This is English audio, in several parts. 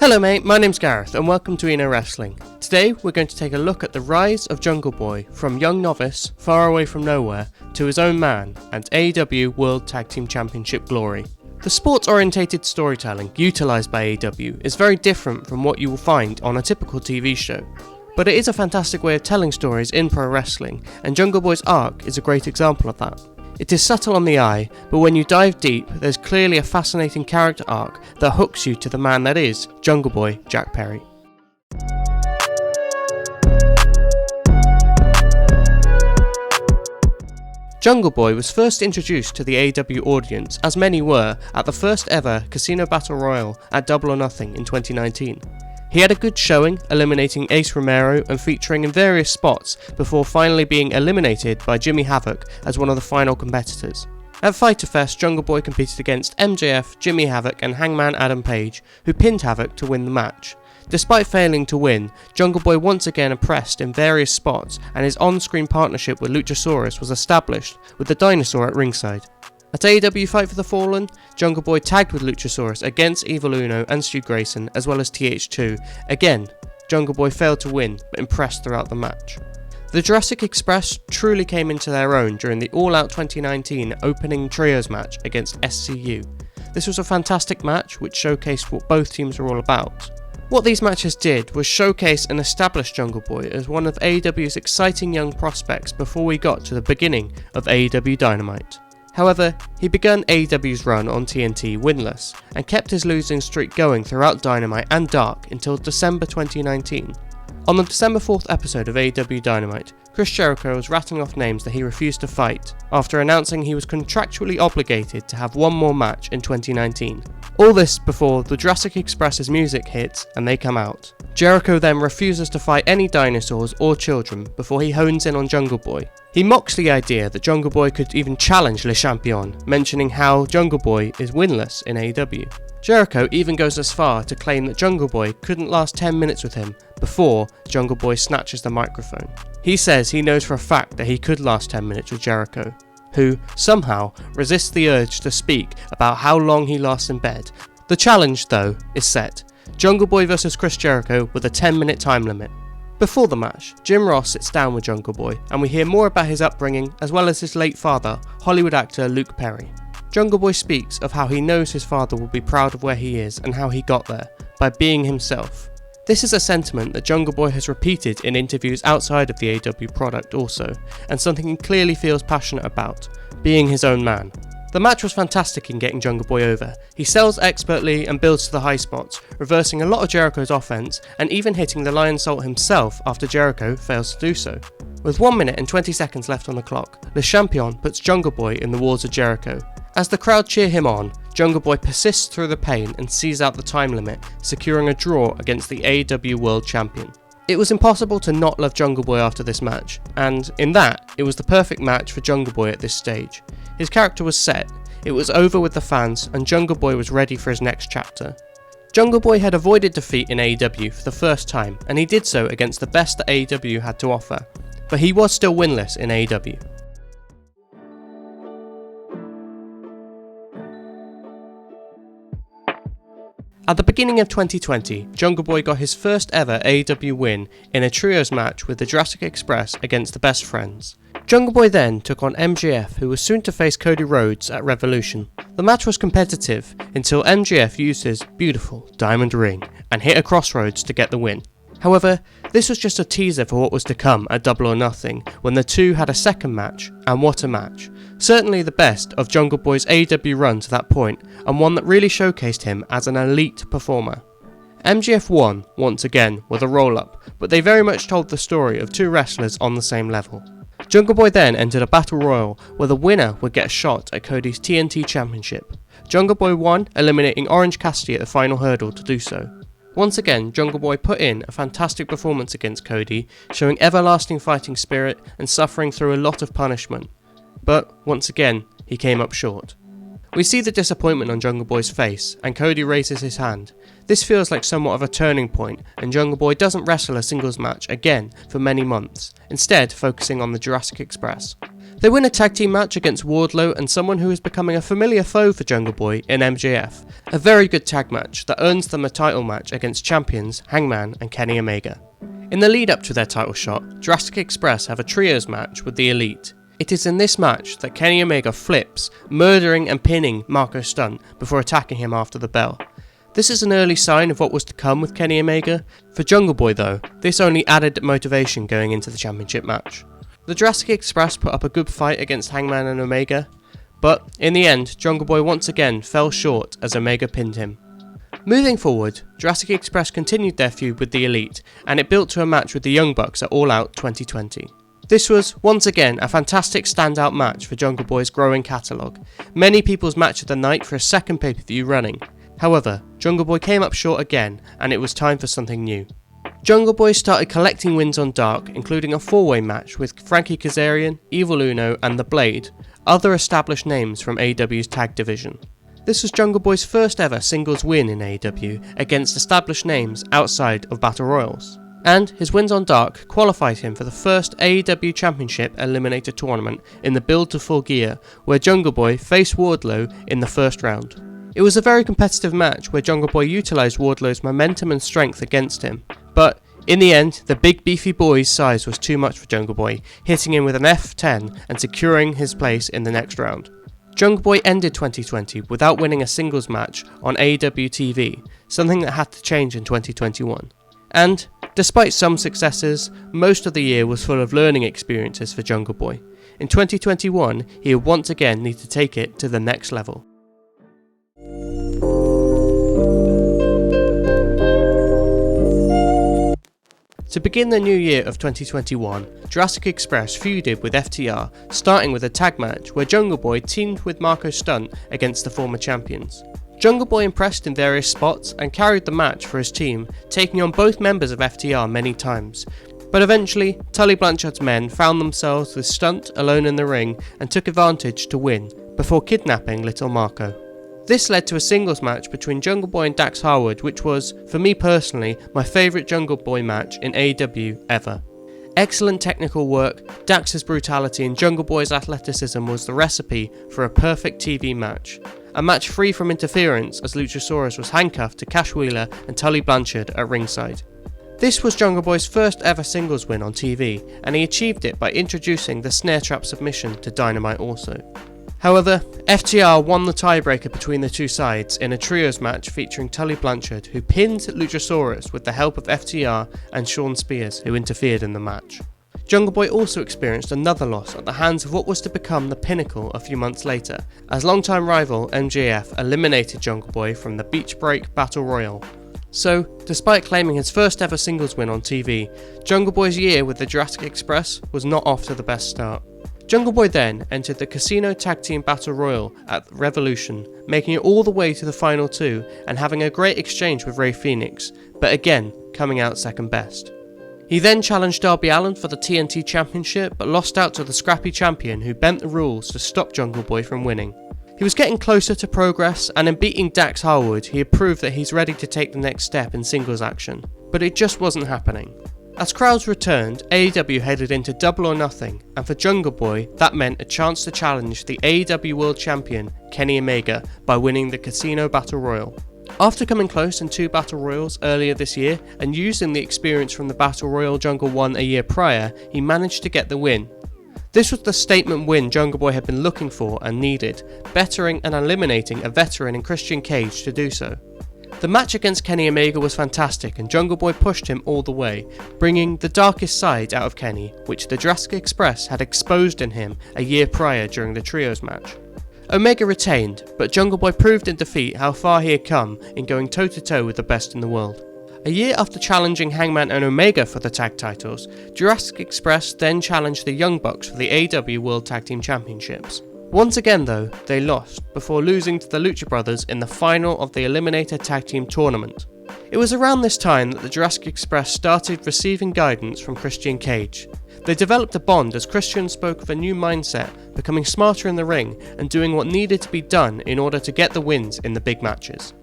Hello mate, my name's Gareth and welcome to Eno Wrestling. Today we're going to take a look at the rise of Jungle Boy from young novice, far away from nowhere, to his own man and AEW World Tag Team Championship glory. The sports-orientated storytelling utilised by AEW is very different from what you will find on a typical TV show. But it is a fantastic way of telling stories in pro wrestling, and Jungle Boy's arc is a great example of that. It is subtle on the eye, but when you dive deep, there's clearly a fascinating character arc that hooks you to the man that is Jungle Boy Jack Perry. Jungle Boy was first introduced to the AEW audience, as many were, at the first ever Casino Battle Royal at Double or Nothing in 2019. He had a good showing, eliminating Ace Romero and featuring in various spots before finally being eliminated by Jimmy Havoc as one of the final competitors. At Fyter Fest, Jungle Boy competed against MJF, Jimmy Havoc and Hangman Adam Page, who pinned Havoc to win the match. Despite failing to win, Jungle Boy once again impressed in various spots, and his on-screen partnership with Luchasaurus was established, with the dinosaur at ringside. At AEW Fight for the Fallen, Jungle Boy tagged with Luchasaurus against Evil Uno and Stu Grayson, as well as TH2. Again, Jungle Boy failed to win, but impressed throughout the match. The Jurassic Express truly came into their own during the All Out 2019 opening trios match against SCU. This was a fantastic match which showcased what both teams were all about. What these matches did was showcase and establish Jungle Boy as one of AEW's exciting young prospects before we got to the beginning of AEW Dynamite. However, he began AEW's run on TNT winless, and kept his losing streak going throughout Dynamite and Dark until December 2019. On the December 4th episode of AEW Dynamite, Chris Jericho was rattling off names that he refused to fight, after announcing he was contractually obligated to have one more match in 2019. All this before the Jurassic Express's music hits and they come out. Jericho then refuses to fight any dinosaurs or children before he hones in on Jungle Boy. He mocks the idea that Jungle Boy could even challenge Le Champion, mentioning how Jungle Boy is winless in AEW. Jericho even goes as far to claim that Jungle Boy couldn't last 10 minutes with him before Jungle Boy snatches the microphone. He says he knows for a fact that he could last 10 minutes with Jericho, who somehow resists the urge to speak about how long he lasts in bed. The challenge, though, is set. Jungle Boy vs Chris Jericho with a 10-minute time limit. Before the match, Jim Ross sits down with Jungle Boy and we hear more about his upbringing as well as his late father, Hollywood actor Luke Perry. Jungle Boy speaks of how he knows his father will be proud of where he is and how he got there, by being himself. This is a sentiment that Jungle Boy has repeated in interviews outside of the AEW product also, and something he clearly feels passionate about, being his own man. The match was fantastic in getting Jungle Boy over. He sells expertly and builds to the high spots, reversing a lot of Jericho's offense and even hitting the Lion Salt himself after Jericho fails to do so. With 1 minute and 20 seconds left on the clock, Le Champion puts Jungle Boy in the walls of Jericho. As the crowd cheer him on, Jungle Boy persists through the pain and sees out the time limit, securing a draw against the AEW World Champion. It was impossible to not love Jungle Boy after this match, and in that, it was the perfect match for Jungle Boy at this stage. His character was set, it was over with the fans, and Jungle Boy was ready for his next chapter. Jungle Boy had avoided defeat in AEW for the first time, and he did so against the best that AEW had to offer, but he was still winless in AEW. At the beginning of 2020, Jungle Boy got his first ever AEW win in a trios match with the Jurassic Express against the Best Friends. Jungle Boy then took on MJF, who was soon to face Cody Rhodes at Revolution. The match was competitive until MJF used his beautiful diamond ring and hit a crossroads to get the win. However, this was just a teaser for what was to come at Double or Nothing, when the two had a second match, and what a match. Certainly the best of Jungle Boy's AEW run to that point, and one that really showcased him as an elite performer. MJF won, once again, with a roll-up, but they very much told the story of two wrestlers on the same level. Jungle Boy then entered a battle royal, where the winner would get a shot at Cody's TNT Championship. Jungle Boy won, eliminating Orange Cassidy at the final hurdle to do so. Once again, Jungle Boy put in a fantastic performance against Cody, showing everlasting fighting spirit and suffering through a lot of punishment. But, once again, he came up short. We see the disappointment on Jungle Boy's face, and Cody raises his hand. This feels like somewhat of a turning point, and Jungle Boy doesn't wrestle a singles match again for many months, instead focusing on the Jurassic Express. They win a tag team match against Wardlow and someone who is becoming a familiar foe for Jungle Boy in MJF. A very good tag match that earns them a title match against champions Hangman and Kenny Omega. In the lead up to their title shot, Jurassic Express have a trios match with the Elite. It is in this match that Kenny Omega flips, murdering and pinning Marco Stunt before attacking him after the bell. This is an early sign of what was to come with Kenny Omega. For Jungle Boy though, this only added motivation going into the championship match. The Jurassic Express put up a good fight against Hangman and Omega, but in the end, Jungle Boy once again fell short as Omega pinned him. Moving forward, Jurassic Express continued their feud with the Elite, and it built to a match with the Young Bucks at All Out 2020. This was, once again, a fantastic standout match for Jungle Boy's growing catalogue, many people's match of the night for a second pay-per-view running. However, Jungle Boy came up short again, and it was time for something new. Jungle Boy started collecting wins on Dark, including a 4-way match with Frankie Kazarian, Evil Uno and The Blade, other established names from AEW's tag division. This was Jungle Boy's first ever singles win in AEW against established names outside of Battle Royals. And his wins on Dark qualified him for the first AEW Championship Eliminator Tournament in the Build to Full Gear, where Jungle Boy faced Wardlow in the first round. It was a very competitive match where Jungle Boy utilised Wardlow's momentum and strength against him, but in the end, the big beefy boy's size was too much for Jungle Boy, hitting him with an F10 and securing his place in the next round. Jungle Boy ended 2020 without winning a singles match on AEW TV, something that had to change in 2021. And, despite some successes, most of the year was full of learning experiences for Jungle Boy. In 2021, he would once again need to take it to the next level. To begin the new year of 2021, Jurassic Express feuded with FTR, starting with a tag match where Jungle Boy teamed with Marco Stunt against the former champions. Jungle Boy impressed in various spots and carried the match for his team, taking on both members of FTR many times. But eventually, Tully Blanchard's men found themselves with Stunt alone in the ring and took advantage to win, before kidnapping Little Marco. This led to a singles match between Jungle Boy and Dax Harwood, which was, for me personally, my favourite Jungle Boy match in AEW ever. Excellent technical work, Dax's brutality and Jungle Boy's athleticism was the recipe for a perfect TV match. A match free from interference as Luchasaurus was handcuffed to Cash Wheeler and Tully Blanchard at ringside. This was Jungle Boy's first ever singles win on TV, and he achieved it by introducing the snare trap submission to Dynamite also. However, FTR won the tiebreaker between the two sides in a trios match featuring Tully Blanchard, who pinned Luchasaurus with the help of FTR and Shawn Spears, who interfered in the match. Jungle Boy also experienced another loss at the hands of what was to become the Pinnacle a few months later, as longtime rival MJF eliminated Jungle Boy from the Beach Break Battle Royal. So, despite claiming his first ever singles win on TV, Jungle Boy's year with the Jurassic Express was not off to the best start. Jungle Boy then entered the Casino Tag Team Battle Royal at Revolution, making it all the way to the final two and having a great exchange with Rey Fenix, but again coming out second best. He then challenged Darby Allin for the TNT Championship, but lost out to the scrappy champion who bent the rules to stop Jungle Boy from winning. He was getting closer to progress, and in beating Dax Harwood he had proved that he's ready to take the next step in singles action, but it just wasn't happening. As crowds returned, AEW headed into Double or Nothing, and for Jungle Boy, that meant a chance to challenge the AEW World Champion, Kenny Omega, by winning the Casino Battle Royal. After coming close in 2 Battle Royals earlier this year, and using the experience from the Battle Royal Jungle won a year prior, he managed to get the win. This was the statement win Jungle Boy had been looking for and needed, bettering and eliminating a veteran in Christian Cage to do so. The match against Kenny Omega was fantastic, and Jungle Boy pushed him all the way, bringing the darkest side out of Kenny, which the Jurassic Express had exposed in him a year prior during the trios match. Omega retained, but Jungle Boy proved in defeat how far he had come in going toe-to-toe with the best in the world. A year after challenging Hangman and Omega for the tag titles, Jurassic Express then challenged the Young Bucks for the AEW World Tag Team Championships. Once again though, they lost, before losing to the Lucha Brothers in the final of the Eliminator Tag Team Tournament. It was around this time that the Jurassic Express started receiving guidance from Christian Cage. They developed a bond as Christian spoke of a new mindset, becoming smarter in the ring and doing what needed to be done in order to get the wins in the big matches.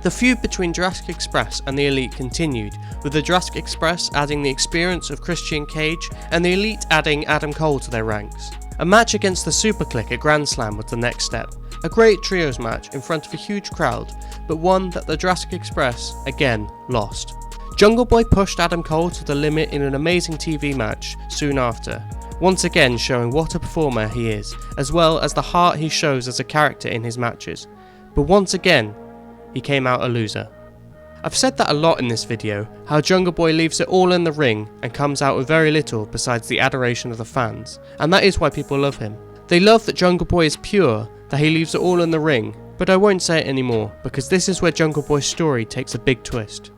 The feud between Jurassic Express and the Elite continued, with the Jurassic Express adding the experience of Christian Cage and the Elite adding Adam Cole to their ranks. A match against the Super Click at Grand Slam was the next step. A great trios match in front of a huge crowd, but one that the Jurassic Express, again, lost. Jungle Boy pushed Adam Cole to the limit in an amazing TV match soon after, once again showing what a performer he is, as well as the heart he shows as a character in his matches. But once again, he came out a loser. I've said that a lot in this video, how Jungle Boy leaves it all in the ring and comes out with very little besides the adoration of the fans, and that is why people love him. They love that Jungle Boy is pure, that he leaves it all in the ring, but I won't say it anymore, because this is where Jungle Boy's story takes a big twist.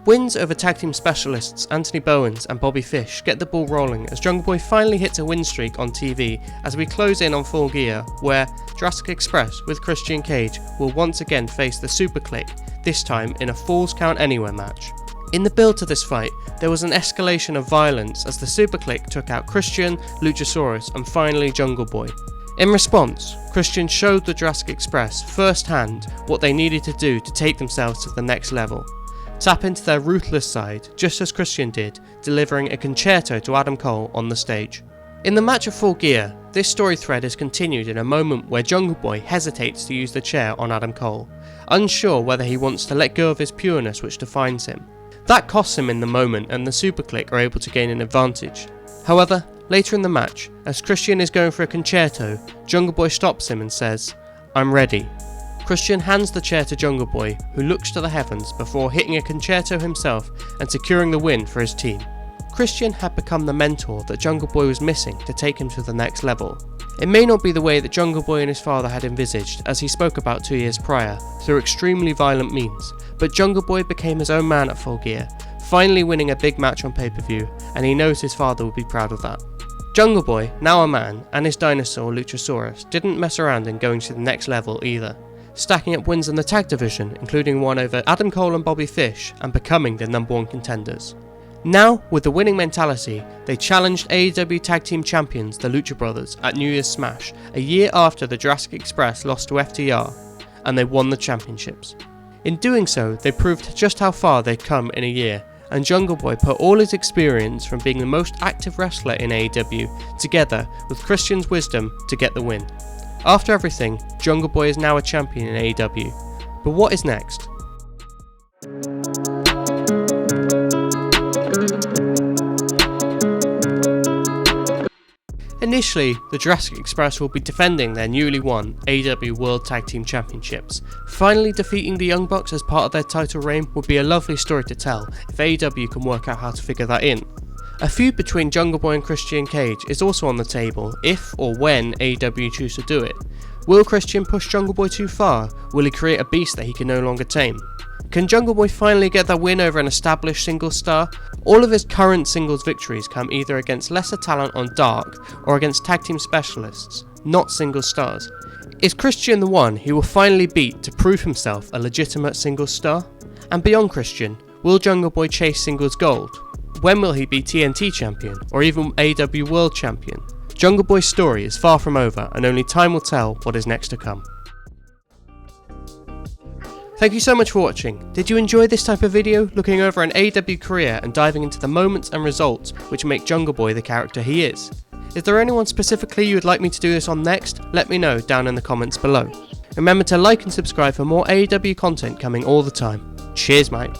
Wins over tag team specialists Anthony Bowens and Bobby Fish get the ball rolling as Jungle Boy finally hits a win streak on TV as we close in on Full Gear, where Jurassic Express with Christian Cage will once again face the Super Click, this time in a Falls Count Anywhere match. In the build to this fight, there was an escalation of violence as the Super Click took out Christian, Luchasaurus and finally Jungle Boy. In response, Christian showed the Jurassic Express firsthand what they needed to do to take themselves to the next level. Tap into their ruthless side, just as Christian did, delivering a concerto to Adam Cole on the stage. In the match of Full Gear, this story thread is continued in a moment where Jungle Boy hesitates to use the chair on Adam Cole, unsure whether he wants to let go of his pureness which defines him. That costs him in the moment and the Super Click are able to gain an advantage. However, later in the match, as Christian is going for a concerto, Jungle Boy stops him and says, "I'm ready." Christian hands the chair to Jungle Boy, who looks to the heavens before hitting a concerto himself and securing the win for his team. Christian had become the mentor that Jungle Boy was missing to take him to the next level. It may not be the way that Jungle Boy and his father had envisaged, as he spoke about 2 years prior, through extremely violent means, but Jungle Boy became his own man at Full Gear, finally winning a big match on pay-per-view, and he knows his father would be proud of that. Jungle Boy, now a man, and his dinosaur Luchasaurus didn't mess around in going to the next level either, stacking up wins in the tag division, including one over Adam Cole and Bobby Fish, and becoming the #1 contenders. Now, with the winning mentality, they challenged AEW Tag Team Champions, the Lucha Brothers, at New Year's Smash, a year after the Jurassic Express lost to FTR, and they won the championships. In doing so, they proved just how far they'd come in a year, and Jungle Boy put all his experience from being the most active wrestler in AEW together with Christian's wisdom to get the win. After everything, Jungle Boy is now a champion in AEW. But what is next? Initially, the Jurassic Express will be defending their newly won AEW World Tag Team Championships. Finally defeating the Young Bucks as part of their title reign would be a lovely story to tell if AEW can work out how to figure that in. A feud between Jungle Boy and Christian Cage is also on the table if or when AEW choose to do it. Will Christian push Jungle Boy too far? Will he create a beast that he can no longer tame? Can Jungle Boy finally get that win over an established singles star? All of his current singles victories come either against lesser talent on Dark or against tag team specialists, not single stars. Is Christian the one he will finally beat to prove himself a legitimate singles star? And beyond Christian, will Jungle Boy chase singles gold? When will he be TNT champion, or even AEW World Champion? Jungle Boy's story is far from over, and only time will tell what is next to come. Thank you so much for watching. Did you enjoy this type of video, looking over an AEW career and diving into the moments and results which make Jungle Boy the character he is? Is there anyone specifically you would like me to do this on next? Let me know down in the comments below. Remember to like and subscribe for more AEW content coming all the time. Cheers, mate.